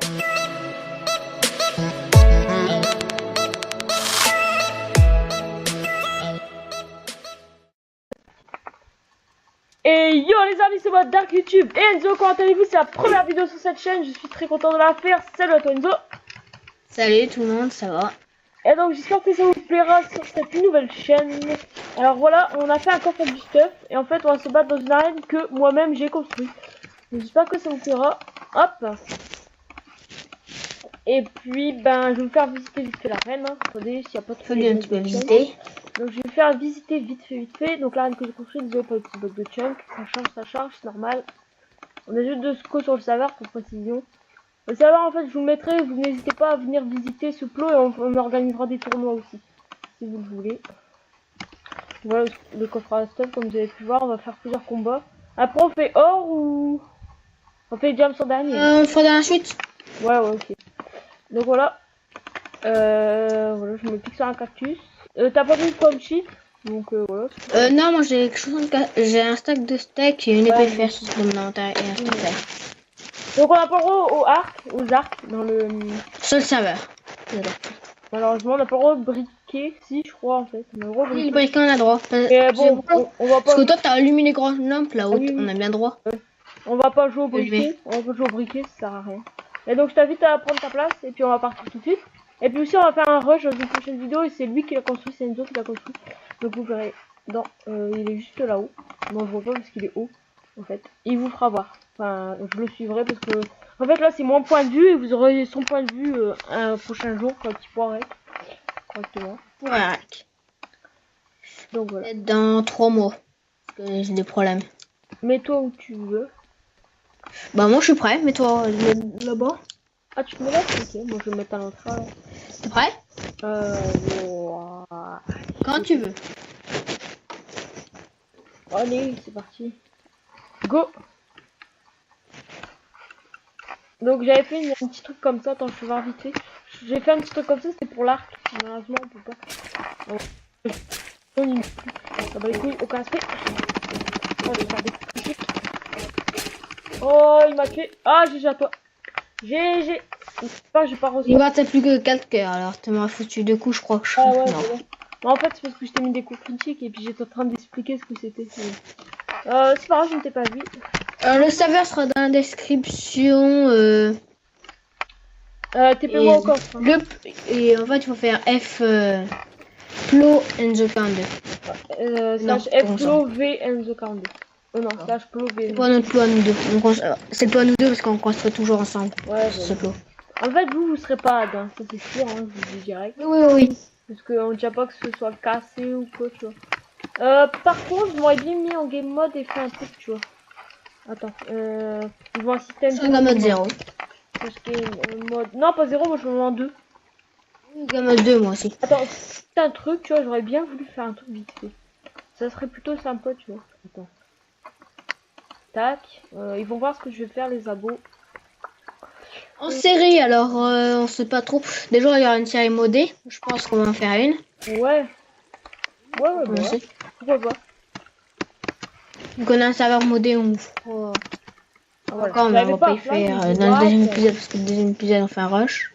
Et yo les amis, c'est moi Dark YouTube et Enzo, comment allez-vous? C'est la première vidéo sur cette chaîne, je suis très content de la faire. Salut à toi Enzo. Salut tout le monde, ça va? Et donc j'espère que ça vous plaira sur cette nouvelle chaîne. Alors voilà, on a fait un coffre du stuff et en fait on va se battre dans une arène que moi-même j'ai construite. J'espère que ça vous plaira. Hop. Et puis ben je vais vous faire visiter vite fait l'arène. Hein. Attendez, s'il n'y a pas trop bien, tu peux visiter. Donc je vais faire visiter vite fait. Donc l'arène que j'ai construite, désolé pour le petit bug de chunk. Ça charge, c'est normal. On a juste 2 scos sur le serveur pour précision. Le serveur en fait je vous le mettrai, vous n'hésitez pas à venir visiter ce plot et on organisera des tournois aussi. Si vous le voulez. Voilà le coffre à stuff comme vous avez pu voir, on va faire plusieurs combats. Après on fait or ou... On fait jam sur dernier. On fera dans la suite. Ouais ok. Donc voilà. Voilà, je me pique sur un cactus. T'as pas vu le pomme sheet? Donc voilà. Non, moi j'ai quelque chose j'ai un stack de steak et une épée de fer dans mon inventaire et un stack fer. Donc on a pas le droit aux arcs dans le... Sur le serveur. Malheureusement on a pas le droit de briquer, si je crois en fait. On a le droit de Oui, le briquet on a droit. Et bon, on va pas... Parce que toi t'as allumé les grandes lampes là-haut, oui. on a bien droit. On va pas jouer au briquet, on va pas jouer au briquet, ça sert à rien. Et donc je t'invite à prendre ta place et puis on va partir tout de suite. Et puis aussi on va faire un rush dans une prochaine vidéo et c'est lui qui l'a construit, c'est Enzo qui l'a construit. Donc vous verrez, il est juste là-haut. Non je vois pas parce qu'il est haut en fait. Il vous fera voir. Enfin je le suivrai parce que en fait là c'est mon point de vue et vous aurez son point de vue un prochain jour quand il pourra être correctement. Ouais. Donc voilà. Dans 3 mois. Parce que j'ai des problèmes. Mets-toi où tu veux. Bah moi je suis prêt, mets-toi là-bas. Ah tu me mets là? Ok, moi je vais me mettre à l'entrée. T'es prêt? Quand tu veux. Allez, c'est parti. Go! Donc j'avais fait un petit truc comme ça, attends, je vais voir vite fait. J'ai fait un petit truc comme ça, c'était pour l'arc. Malheureusement, on peut pas. Ça va les couilles, aucun aspect. Oh, je vais faire des petits trucs. Oh, il m'a tué. Ah, GG à toi. GG. J'ai pas reçu. Il va t'as plus que 4 cœurs, alors tu m'as foutu 2 coups, je crois que je Ah ouais, non. Bon, en fait, c'est parce que je t'ai mis des coups critiques et puis j'étais en train d'expliquer ce que c'était. C'est pas grave, je ne t'ai pas vu. Le serveur sera dans la description. TP-moi au coffre. Hein. Et en fait, il faut faire F Plo Enzo 42. Slash F Plo V Enzo 42. Oh non, slash Plo V. C'est pas notre Plo à nous deux. C'est le Plo à nous deux parce qu'on construit toujours ensemble. Ouais, ce Plo. En fait, vous serez pas ad, hein. Ça c'est sûr, hein, je vous le dis direct. Oui. Parce qu'on ne tient pas que ce soit cassé ou quoi, tu vois. Par contre, je m'aurais bien mis en game mode et fait un truc, tu vois. Attends, ils vont un système. C'est un mode 0. Parce que mode. Non, pas 0, moi je me mets en 2. Game 2, moi aussi. Attends, c'est un truc, tu vois, j'aurais bien voulu faire un truc vite fait. Ça serait plutôt sympa, tu vois. Attends. Tac. Ils vont voir ce que je vais faire, les abos. En série, alors, on sait pas trop. Déjà, il y aura une série modée. Je pense qu'on va en faire une. Ouais. Ouais. Pourquoi pas. Donc, on a un serveur modé, on fera. Voilà. Encore, mais on va pas y faire dans le deuxième épisode parce que le deuxième épisode on fait un rush.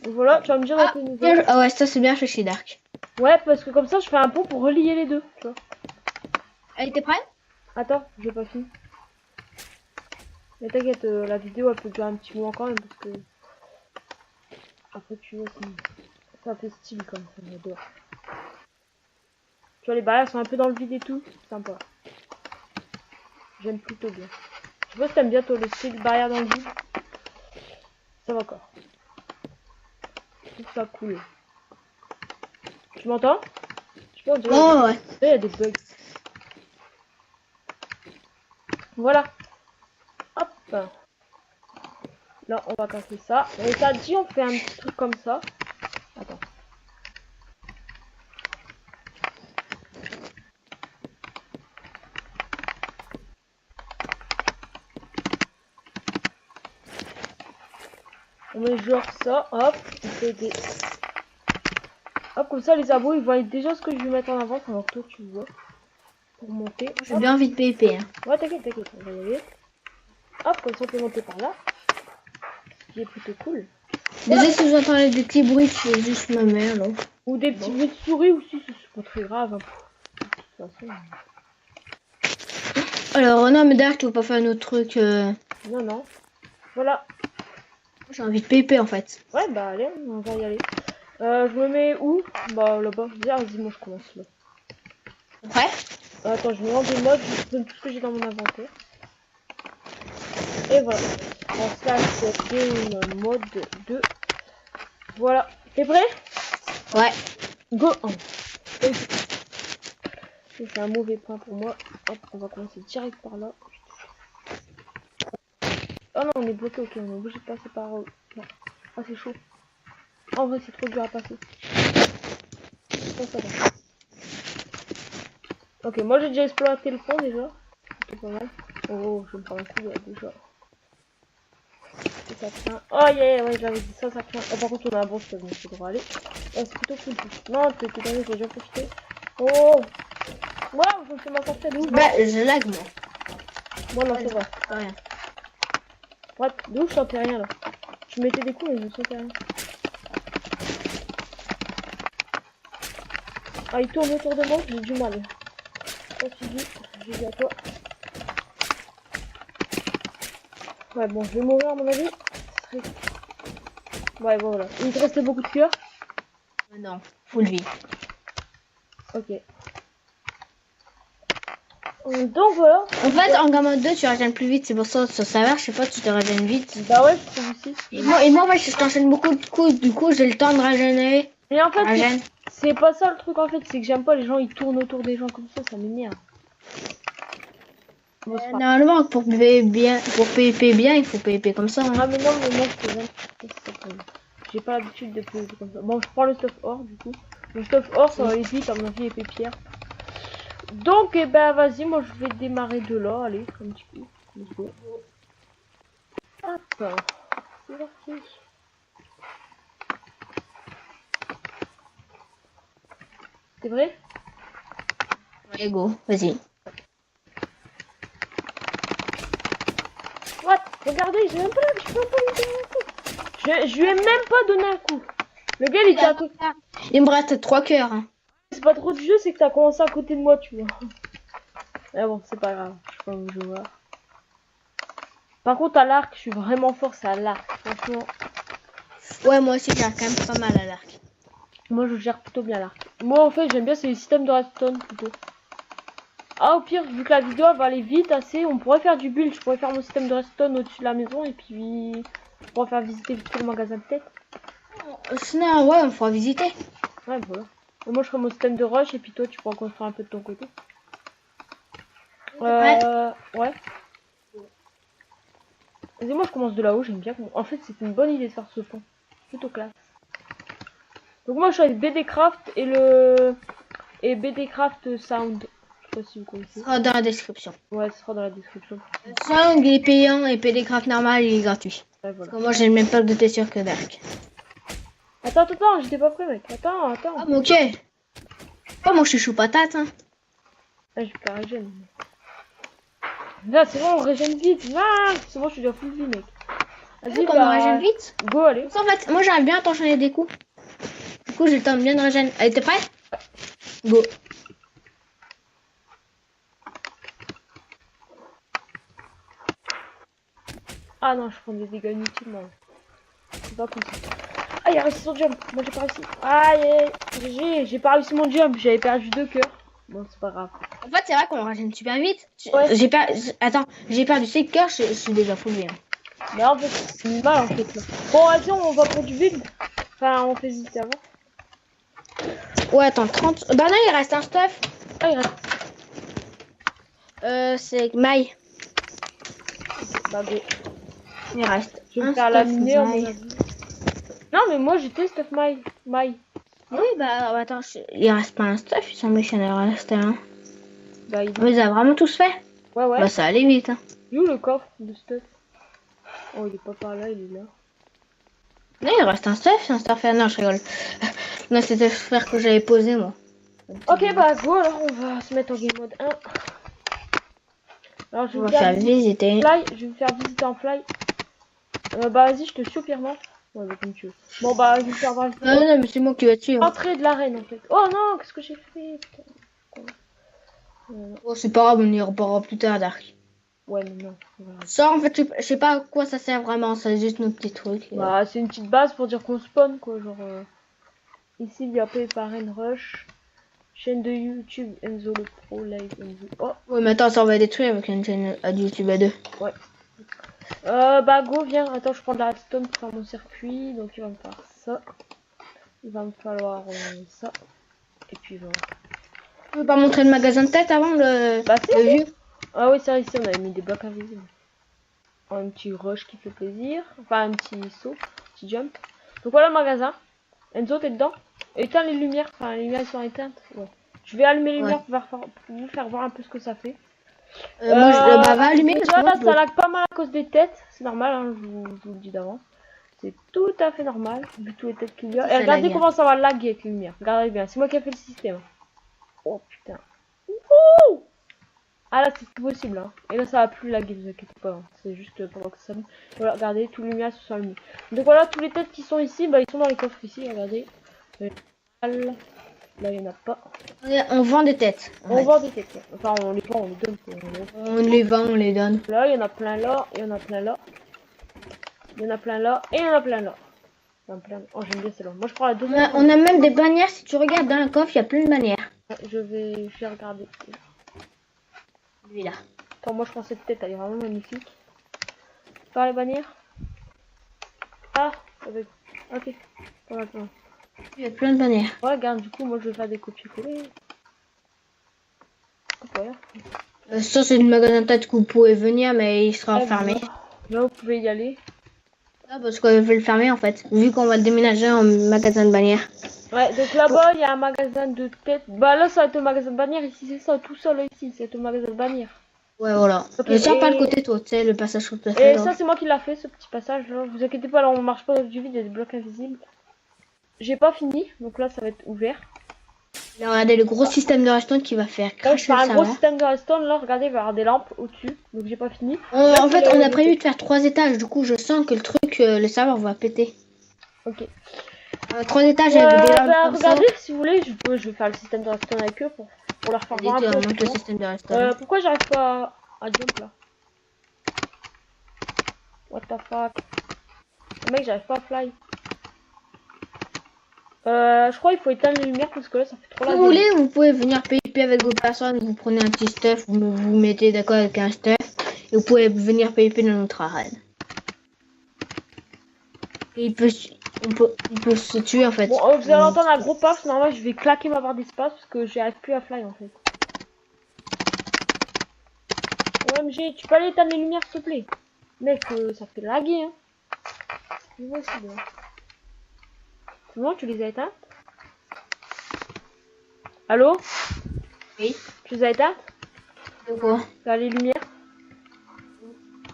Donc voilà, tu vas me dire avec les nouvelles. Ah ouais, ça c'est bien chez Dark. Ouais, parce que comme ça je fais un pont pour relier les deux, tu vois. Elle était prête? Attends, j'ai pas fini. Mais t'inquiète, la vidéo elle peut durer un petit moment quand même parce que après tu vois ça fait style comme ça, j'adore. Tu vois les barrières sont un peu dans le vide et tout, c'est sympa. J'aime plutôt bien. Je sais pas si t'aimes bien toi le style barrière dans le vide. Ça va encore. Je trouve ça cool. Tu m'entends? Je peux en dire. Oh ouais. Il y a des bugs. Voilà. Hop. Là, on va casser ça. Et ça dit, on fait un petit truc comme ça. Attends. On met genre ça. Hop. On fait des... Hop, comme ça, les abos, ils voient déjà ce que je vais mettre en avant. Alors toi, tu vois. Pour monter. J'ai bien envie de PvP. Hein. Ouais, t'inquiète, on va y aller. Hop, comme ça, on peut monter par là. qui est plutôt cool. Désolé si vous entendez des petits bruits, c'est juste ma mère là. Ou des petits bruits de souris aussi, c'est pas très grave. Hein. De toute façon. Alors non mais d'ailleurs tu veux pas faire un autre truc Non, non. Voilà. J'ai envie de PP en fait. Ouais, bah allez, on va y aller. Je me mets où? Bah là-bas. Vas-y, moi je commence là. Ouais. Attends, je me rends des modes, je donne tout ce que j'ai dans mon inventaire. Et voilà. On slash game mode 2. Voilà. T'es prêt? Ouais. Go 1. C'est un mauvais point pour moi. Hop, on va commencer direct par là. Oh non, on est bloqué, ok, on est obligé de passer par... Non. Ah, c'est chaud. En vrai, c'est trop dur à passer. Ça va. Ok, moi j'ai déjà exploité le fond déjà. C'est pas mal. Oh, je vais me prendre un coup déjà. Ça tient. Oh yeah, ouais, j'avais dit ça tient. Oh, par contre, on a un bon stuff, donc c'est droit aller. Oh, c'est plutôt cool. Non, t'es dernier, j'ai déjà profité. Oh! Waouh, je me fais ma sortie d'où? Bah, je lag moi. Moi, non, c'est vrai. Rien. What? D'où je sentais rien là? Je mettais des coups et je ne sentais rien. Ah, il tourne autour de moi, j'ai du mal. Oh, tu dis, j'ai dit à toi. Ouais, bon, je vais mourir à mon avis. Ouais, bon, voilà. Il me restait beaucoup de cœur. Non, full vie. Ok. Donc voilà. En fait, en gamme 2, tu régènes plus vite, c'est pour ça sur serveur, je sais pas, tu te régènes vite. Bah ouais, je trouve aussi. Et moi, je t'enchaîne beaucoup de coups, du coup, j'ai le temps de régénérer. Et en fait, Régène. c'est pas ça le truc en fait, c'est que j'aime pas les gens, ils tournent autour des gens comme ça m'énerve. Bon, c'est pas- Normalement, pour PvP bien, il faut PvP comme ça. Hein. Ah mais non, mais moi je jamais. J'ai pas l'habitude de PvP comme ça. Bon, je prends le stuff or du coup. Le stuff or, ça va aller vite, à mon avis, épée pierre. Donc, eh ben, vas-y, moi je vais démarrer de là, allez, un petit coup. Let's go. Hop, c'est parti. C'est vrai? Ouais, go, vas-y. What? Regardez, j'ai même pas, je peux pas lui donner un coup. Je lui ai même pas donné un coup. Le gars, il était à côté. Il me reste 3 cœurs. Hein. C'est pas trop du jeu, c'est que t'as commencé à côté de moi, tu vois. Mais bon, c'est pas grave, je suis pas un joueur. Par contre, à l'arc, je suis vraiment fort, c'est à l'arc, franchement. Ouais, moi aussi, j'ai quand même pas mal à l'arc. Moi, je gère plutôt bien l'arc. Moi, en fait, j'aime bien, c'est les systèmes de redstone plutôt. Ah, au pire, vu que la vidéo va aller vite, assez, on pourrait faire du build. Je pourrais faire mon système de redstone au-dessus de la maison et puis je pourrais faire visiter vite fait le magasin de tête. Sinon, ouais, on fera visiter. Ouais, voilà. Et moi, je ferai mon système de rush et puis toi, tu pourras construire un peu de ton côté. Ouais. Et moi, je commence de là-haut, j'aime bien. En fait, c'est une bonne idée de faire ce pont. Plutôt classe. Donc moi, je suis avec BDcraft et le... Et BDcraft Sound. Je sais pas si vous connaissez. Sera dans la description. Ouais, ce sera dans la description. Sound, il est payant et PDcraft normal, il est gratuit. Ouais, voilà. Parce que moi, j'ai le même pack de texture que Dark. Attends, j'étais pas prêt, mec. Attends. Ah, mais ok. Pas mon chouchou patate, hein. Ah, je vais pas régène. Là, c'est bon, on régène vite. Ah, c'est bon, je suis déjà full vie, mec. Vas-y, Comment on régène vite. Go, allez. En fait, moi, j'aime bien t'enchaîner des coups. Du coup, j'ai le temps de bien de régène. Allez, t'es prêt? Go. Ah non, je prends des dégâts inutilement. C'est pas possible. Ah, il a réussi son jump. Moi, j'ai pas réussi. Aïe, GG, j'ai pas réussi mon jump. J'avais perdu 2 cœurs. Bon, c'est pas grave. En fait, c'est vrai qu'on régène super vite. Ouais. Attends, j'ai perdu 7 cœurs, je suis déjà full vie. Hein. Mais en fait, c'est mal en fait là. Bon, vas-y, on va pour du build. Enfin, on fait visiter avant. Ouais, attends, 30. Bah non, il reste un stuff. Ah, il reste. C'est maille. Bah, go. Il reste. Je vais un me faire stuff laminer à mon maille. avis. Non, mais moi j'étais stuff maille. Oui, bah attends, il reste pas un stuff, il semblait qu'il y en avait resté un. Bah, il... On les a vraiment tous fait. Ouais. Bah ça allait vite. Hein. Où le coffre de stuff? Oh, il est pas par là, il est là. Non, il reste un stuff, c'est un stuff. Non, je rigole. Non, c'était le frère que j'avais posé moi. Ok, bah go, alors on va se mettre en game mode 1. Alors, je On vais va faire visiter. fly. Je vais me faire visiter en fly. Bah vas-y, je te suis au pire, non? Ouais, bah, comme tu veux. Bon bah, je vais faire voir. Non, mais c'est moi qui vas tuer. Hein. Entrée de l'arène en fait. Oh non, qu'est-ce que j'ai fait? Putain. Oh, c'est pas grave, on y reparlera plus tard, Dark. Ouais, mais non. Voilà. Ça, en fait, je sais pas à quoi ça sert vraiment, c'est juste nos petits trucs. Bah, c'est une petite base pour dire qu'on spawn quoi. Genre, ici il y a Arène Rush. Chaîne de YouTube Enzo le Pro Live Enzo. Oh, Ouais, mais attends, ça on va détruire avec une chaîne à YouTube à 2. ouais. Bah, go, viens. Attends, je prends de la redstone pour faire mon circuit. Donc, il va me faire ça. Il va me falloir ça. Et puis voilà. Tu veux pas montrer le magasin de tête avant le, Bah, si, le si. vieux? Ah oui, c'est vrai, ici on avait mis des blocs invisibles. Un petit rush qui fait plaisir. Enfin, un petit saut, un petit jump. Donc voilà le magasin. Enzo, t'es dedans? Éteins les lumières. Enfin, les lumières sont éteintes. Ouais. Je vais allumer les lumières pour vous faire voir un peu ce que ça fait. Moi, bah, va allumer. Déjà, là, ça lag pas mal à cause des têtes. C'est normal, hein, je vous le dis d'avance. C'est tout à fait normal, vu tous les têtes qu'il y a. Et regardez comment ça va laguer avec les lumières. Regardez bien, c'est moi qui ai fait le système. Oh putain. Ouh, ah là, c'est plus possible. Hein. Et là, ça va plus laguer, ne vous inquiétez pas. Hein. C'est juste pendant que ça. Voilà, regardez, tous les lumières se sont allumées. Donc voilà, tous les têtes qui sont ici, bah, ils sont dans les coffres ici. Regardez. Là, il n'y en a pas. On vend des têtes. On vend des têtes. Enfin, on les vend, on les donne. On les vend, on les donne. Là, il y en a plein là, il y en a plein là. Il y en a plein là, et il y en a plein là. Plein... Oh, j'aime bien celle-là. Moi, je prends la deuxième. On a même des bannières. Si tu regardes dans le coffre, il y a plein de bannières. Je vais regarder. Lui là. Attends, moi, je prends cette tête, elle est vraiment magnifique. Par les bannières. Ah, avec. Ok. Pas mal, pas mal. Il y a plein de bannières. Ouais, regarde, du coup, moi, je vais faire des copier-coller. Ça, c'est le magasin de tête que vous pouvez venir, mais il sera fermé. Là, vous pouvez y aller. Ah, parce qu'on veut le fermer en fait, vu qu'on va déménager en magasin de bannières. Ouais, donc là-bas, il y a un magasin de tête. Bah là, ça va être un magasin de bannières. Ici, c'est ça, tout seul ici, c'est un magasin de bannières. Ouais, voilà. Okay, ça, pas le côté toi, tu sais, le passage tout à fait. Et ça, c'est moi qui l'a fait, ce petit passage là. Vous inquiétez pas, là, on marche pas du vide, il y a des blocs invisibles. J'ai pas fini, donc là, ça va être ouvert. Là, regardez le gros système de redstone qui va faire cracher un gros système de redstone, là, regardez, il va y avoir des lampes au-dessus, donc j'ai pas fini. En fait, on a prévu de faire 3 étages, du coup, je sens que le truc, le serveur va péter. Ok. 3 étages avec des lampes. Regardez, si vous voulez, je vais faire le système de redstone avec eux pour leur faire voir un peu. Le système de redstone. Pourquoi j'arrive pas à jump là? What the fuck? Mec, j'arrive pas à fly. Je crois qu'il faut éteindre les lumières parce que là ça fait trop la. Si vous voulez, vous pouvez venir PvP avec vos personnes, vous prenez un petit stuff, vous mettez d'accord avec un stuff, et vous pouvez venir PvP dans notre arène. Et il peut se tuer en fait. Bon, vous allez entendre un gros paf, normalement je vais claquer ma barre d'espace parce que j'arrive plus à fly en fait. OMG, tu peux aller éteindre les lumières s'il te plaît? Mec, ça fait laguer hein. C'est possible. C'est bon, tu les as éteintes? Allô? Oui. Tu les as éteintes? De quoi? Dans les lumières?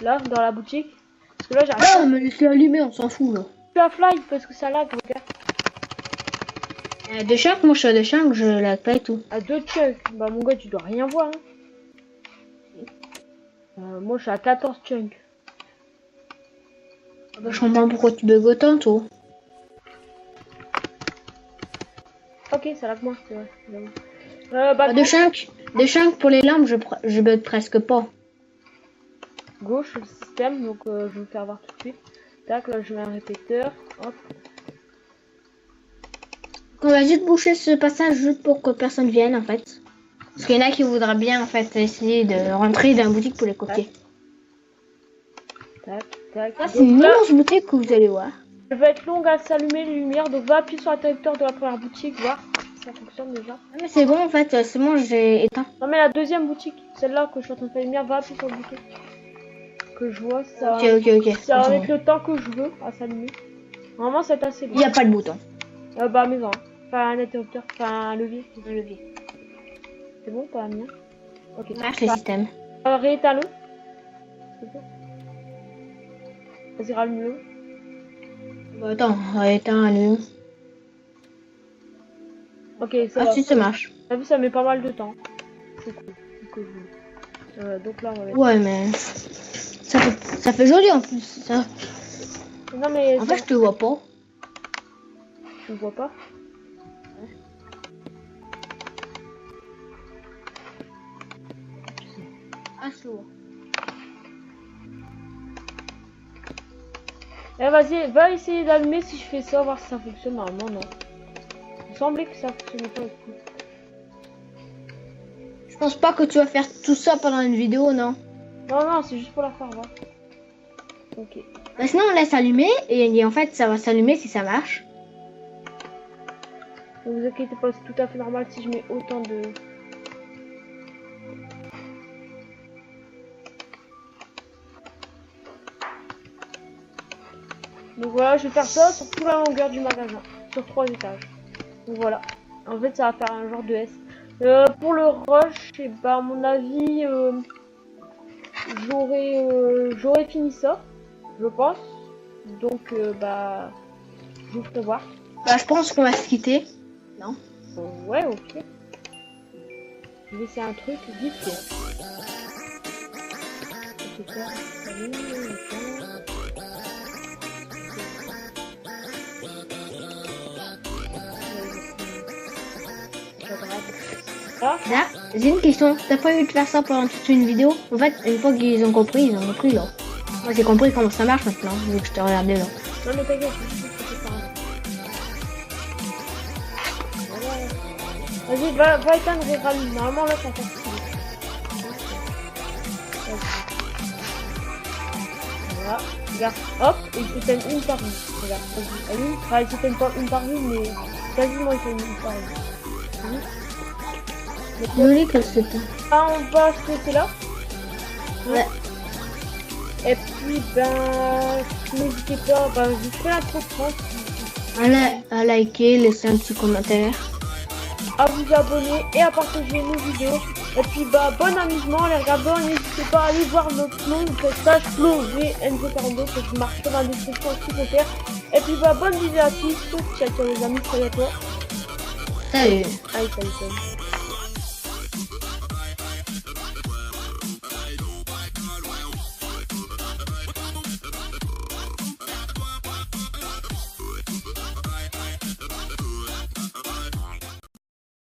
Là, dans la boutique? Parce que là, j'arrive pas. Mais laissez allumer, on s'en fout là. Je suis à fly parce que ça lag, regarde. De chunk, moi je suis à de chunk, je lag pas et tout. À 2 chunks? Bah, mon gars, tu dois rien voir. Hein. Moi, je suis à 14 chunks. Bah, je comprends pourquoi tu bugs autant, toi. Ok, ça lag moins, c'est vrai. Bah, de chunk pour les lampes, je bug presque pas. Gauche, le système, donc je vais vous faire voir tout de suite. Tac, là, je mets un répéteur. Hop. On va juste boucher ce passage juste pour que personne vienne en fait. Parce qu'il y en a qui voudraient bien en fait essayer de rentrer dans la boutique pour les copier. Tac, tac. C'est une immense boutique que vous allez voir. Elle va être longue à s'allumer les lumières, donc va appuyer sur l'interrupteur de la première boutique, voir si ça fonctionne déjà. Ah, mais c'est bon en fait, c'est bon, j'ai éteint. Non mais la deuxième boutique, celle-là que je suis en train de faire lumière, va appuyer sur le bouton. Que je vois, ça, ok. Ça va mettre le temps que je veux à s'allumer. Normalement c'est assez bon. Il n'y a pas de bouton. Bah mais non, enfin un interrupteur, enfin un levier. C'est bon, pas la mienne. Ok. Marche le système. Rééteins-le. Vas-y, rallume-le. Bah attends, éteins, allume. Ok, ça va. Si ça marche. T'as vu, ça met pas mal de temps. C'est cool. Donc là, on va mettre... Ouais, mais ça fait joli en plus. Ça Non mais... En fait, je te vois pas. Je ne vois pas. Ah, je te vois. Eh vas-y, va essayer d'allumer si je fais ça, voir si ça fonctionne. Normalement non. Il me semblait que ça fonctionnait pas avec tout. Je pense pas que tu vas faire tout ça pendant une vidéo, non? Non, non, c'est juste pour la faire voir. Ok. Bah, sinon, on laisse allumer et en fait, ça va s'allumer si ça marche. Ne vous inquiétez pas, c'est tout à fait normal si je mets autant de... Donc voilà, je vais faire ça sur toute la longueur du magasin, sur 3 étages. Donc voilà, en fait ça va faire un genre de S. Pour le rush, et bah, à mon avis, j'aurais fini ça, je pense. Donc bah, je vous ferai voir. Bah, je pense qu'on va se quitter. Non? Ouais, ok. Je vais essayer un truc vite fait. Ah, Là, j'ai une question. T'as pas eu de faire ça pendant toute une vidéo? En fait, une fois qu'ils ont compris, ils ont compris là. Moi, j'ai compris comment ça marche maintenant, vu que je te regardais là. non mais t'inquiète, c'est pas grave. Vas-y, va éteindre et rallume. Normalement là ça fait voilà, regarde, hop, et il s'éteint une par une. Regarde, vas-y, allume. Enfin, il s'éteint pas une par une, mais quasiment il s'éteint une par une. Désolé que c'était. Ah, on va se laisser là. Ouais. Et puis, ben, n'hésitez pas, ben, je fais l'intro de France. À liker, laisser un petit commentaire. À vous abonner et à partager nos vidéos. Et puis bah bon amusement les regardants, n'hésitez pas à aller voir notre nom, page FloVNG42 que je marque dans la description supplémentaire. Et puis bah bonne vidéo à tous, ciao ciao les amis, salut à toi. Salut. Allez salut salut.